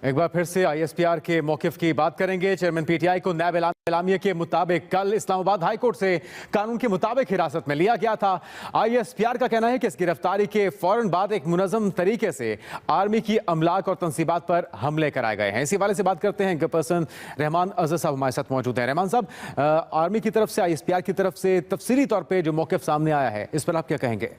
एक बार फिर से आईएसपीआर के मौकिफ की बात करेंगे। चेयरमैन पीटीआई को नैब एलामिया के मुताबिक कल इस्लामाबाद हाई कोर्ट से कानून के मुताबिक हिरासत में लिया गया था। आईएसपीआर का कहना है कि इस गिरफ्तारी के फौरन बाद एक मुनज़्ज़म तरीके से आर्मी की अमलाक और तंसीबात पर हमले कराए गए हैं। इसी वाले से बात करते हैं। पर्सन रहमान अजहर साहब हमारे साथ मौजूद हैं। रहमान साहब, आर्मी की तरफ से, आईएसपीआर की तरफ से तफसीली तौर पर जो मौकिफ सामने आया है, इस पर आप क्या कहेंगे?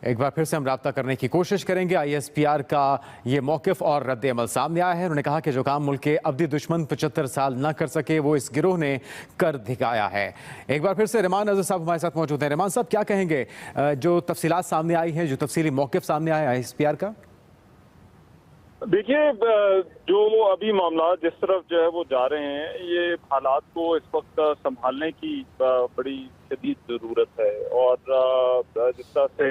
एक बार फिर से हम राब्ता करने की कोशिश करेंगे। आईएसपीआर का ये मौकिफ और रद्द अमल सामने आया है। उन्होंने कहा कि जो काम मुल्क के अब्दी दुश्मन 75 साल न कर सके वो इस गिरोह ने कर दिखाया है। एक बार फिर से रहमान अजहर साहब हमारे साथ मौजूद हैं। रहमान साहब, क्या कहेंगे जो तफसीलात सामने आई हैं, जो तफसीली मौकिफ सामने आया है आईएसपीआर का? देखिए, जो अभी मामला जिस तरफ जो है वो जा रहे हैं, ये हालात को इस वक्त संभालने की बड़ी शदीद ज़रूरत है। और जिस तरह से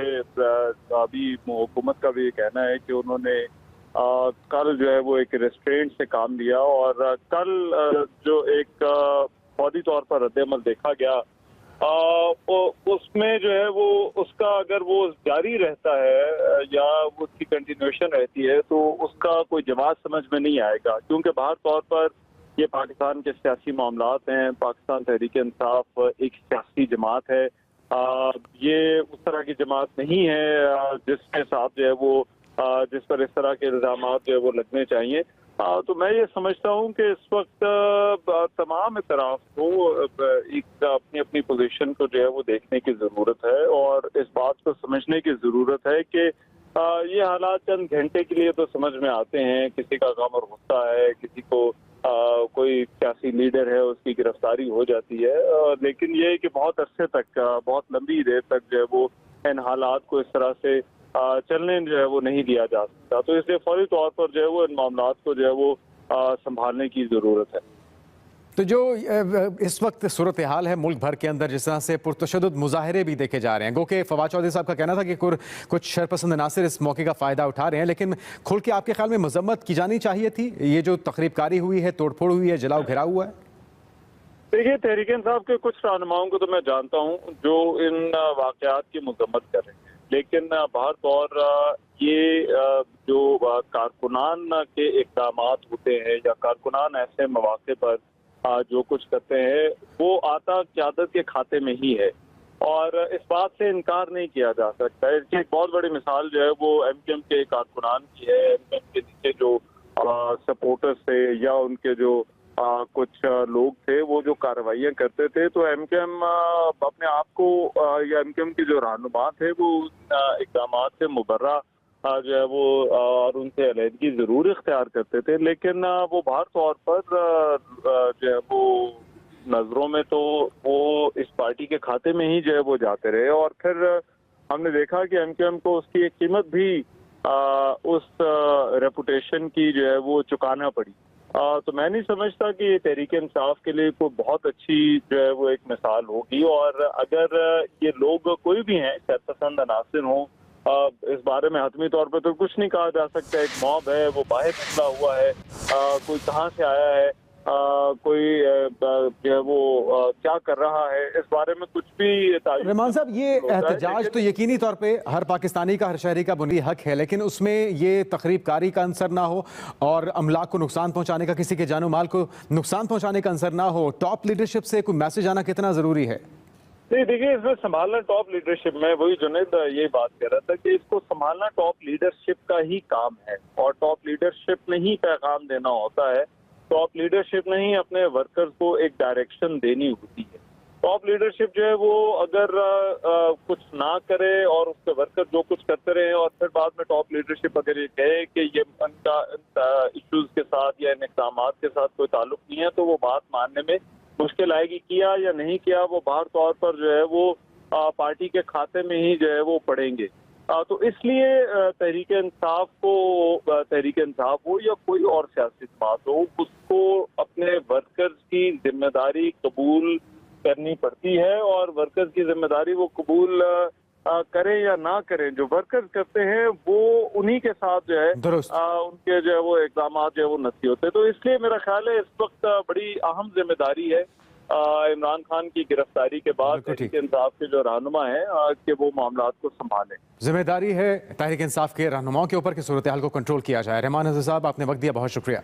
अभी हुकूमत का भी कहना है कि उन्होंने कल जो है वो एक रेस्ट्रेंट से काम लिया और कल जो एक फौरी तौर पर रद्द-ए-अमल देखा गया, उसमें जो है वो उसका अगर वो जारी रहता है या उसकी कंटिन्यूएशन रहती है तो उसका कोई जवाब समझ में नहीं आएगा, क्योंकि बाहर तौर पर ये पाकिस्तान के सियासी मामलात हैं। पाकिस्तान तहरीक-ए-इंसाफ एक सियासी जमात है। ये उस तरह की जमात नहीं है जिसके साथ जो है वो जिस पर इस तरह के इल्जामात जो है वो लगने चाहिए। तो मैं ये समझता हूँ कि इस वक्त तमाम इतराफ को एक अपनी अपनी पोजीशन को जो है वो देखने की ज़रूरत है और इस बात को समझने की ज़रूरत है कि ये हालात चंद घंटे के लिए तो समझ में आते हैं। किसी का गम और गुस्सा है, किसी को कोई सियासी लीडर है उसकी गिरफ्तारी हो जाती है, लेकिन ये है कि बहुत अरसे तक, बहुत लंबी देर तक जो है वो इन हालात को इस तरह से चलने जो है वो नहीं दिया जा सकता। तो इसलिए फौरी तौर पर जो है वो इन मामलात को जो है वो संभालने की ज़रूरत है। तो जो इस वक्त सूरत हाल है मुल्क भर के अंदर, जिस तरह से पुरतशद्दुद मुजाहरे भी देखे जा रहे हैं, गो के फवाद चौधरी साहब का कहना था कि कुछ शरपसंद नासिर इस मौके का फ़ायदा उठा रहे हैं, लेकिन खुल के आपके ख्याल में मजम्मत की जानी चाहिए थी? ये जो तकरीबकारी हुई है, तोड़फोड़ हुई है, जलाओ घिराव हुआ है। देखिए, तहरीक-ए-इंसाफ के कुछ रहनुमाओं को तो मैं जानता हूँ जो इन वाक़यात की मजम्मत कर रहे हैं, लेकिन बाहर तौर ये जो कारकुनान के इक़दामात होते हैं या कारकुनान ऐसे मौके पर जो कुछ करते हैं वो आता क़यादत के खाते में ही है और इस बात से इनकार नहीं किया जा सकता है। इसकी एक बहुत बड़ी मिसाल जो है वो एमकेएम के कारकुनान की है। एमकेएम के नीचे जो सपोर्टर्स थे या उनके जो कुछ लोग थे वो जो कार्रवाइयाँ करते थे, तो एमकेएम अपने आप को या एमकेएम के जो रहनुमा थे वो इक़दामात से मुबर्रा जो है वो और उनसे अलहदगी जरूर इख्तियार करते थे, लेकिन वो बाहर तौर पर जो है वो नजरों में तो वो इस पार्टी के खाते में ही जो है वो जाते रहे और फिर हमने देखा कि एमकेएम को उसकी एक कीमत भी उस रेपुटेशन की जो है वो चुकाना पड़ी। तो मैं नहीं समझता कि ये तहरीक-ए-इंसाफ के लिए कोई बहुत अच्छी जो है वो एक मिसाल होगी और अगर ये लोग कोई भी हैं, शरपसंद अनासिर हों, इस बारे में हतमी तौर पर तो कुछ नहीं कहा जा सकता। एक मॉब है, वो बाहर निकला हुआ है, कोई कहाँ से आया है, कोई जो है वो क्या कर रहा है, इस बारे में कुछ भी। रहमान साहब, ये एहतजाज तो यकीनी तौर पे हर पाकिस्तानी का, हर शहरी का बुनियादी हक है, लेकिन उसमें ये तकरीबकारी का अंसर ना हो और अमलाक को नुकसान पहुंचाने का, किसी के जानो माल को नुकसान पहुंचाने का अंसर ना हो। टॉप लीडरशिप से कोई मैसेज आना कितना जरूरी है? नहीं, देखिए, इसमें संभालना टॉप लीडरशिप में, वही जुनैद ये बात कह रहा था कि इसको संभालना टॉप लीडरशिप का ही काम है और टॉप लीडरशिप ने ही पैगाम देना होता है। टॉप लीडरशिप ने ही अपने वर्कर्स को एक डायरेक्शन देनी होती है। टॉप लीडरशिप जो है वो अगर कुछ ना करे और उसके वर्कर जो कुछ करते रहे और फिर बाद में टॉप लीडरशिप अगर ये कहे कि ये उनका इश्यूज के साथ या इन इक़दाम के साथ कोई ताल्लुक नहीं है, तो वो बात मानने में मुश्किल आएगी। किया या नहीं किया वो बाहर तौर पर जो है वो पार्टी के खाते में ही जो है वो पड़ेंगे। तो इसलिए तहरीक-ए-इंसाफ हो या कोई और सियासी जमात हो, उसको अपने वर्कर्स की जिम्मेदारी कबूल करनी पड़ती है और वर्कर्स की जिम्मेदारी वो कबूल करें या ना करें, जो वर्कर्स करते हैं वो उन्हीं के साथ जो है उनके जो है वो इक़दाम जो है वो नसी होते हैं। तो इसलिए मेरा ख्याल है इस वक्त बड़ी अहम जिम्मेदारी है इमरान खान की गिरफ्तारी के बाद बिल्कुल ठीक। तहरीक इंसाफ के जो रहनुमा हैं कि वो मामला को संभालें। जिम्मेदारी है तहरीक इंसाफ के रहनुमाओं के ऊपर कि सूरत हाल को कंट्रोल किया जाए। रहमान हसन साहब, आपने वक्त दिया, बहुत शुक्रिया।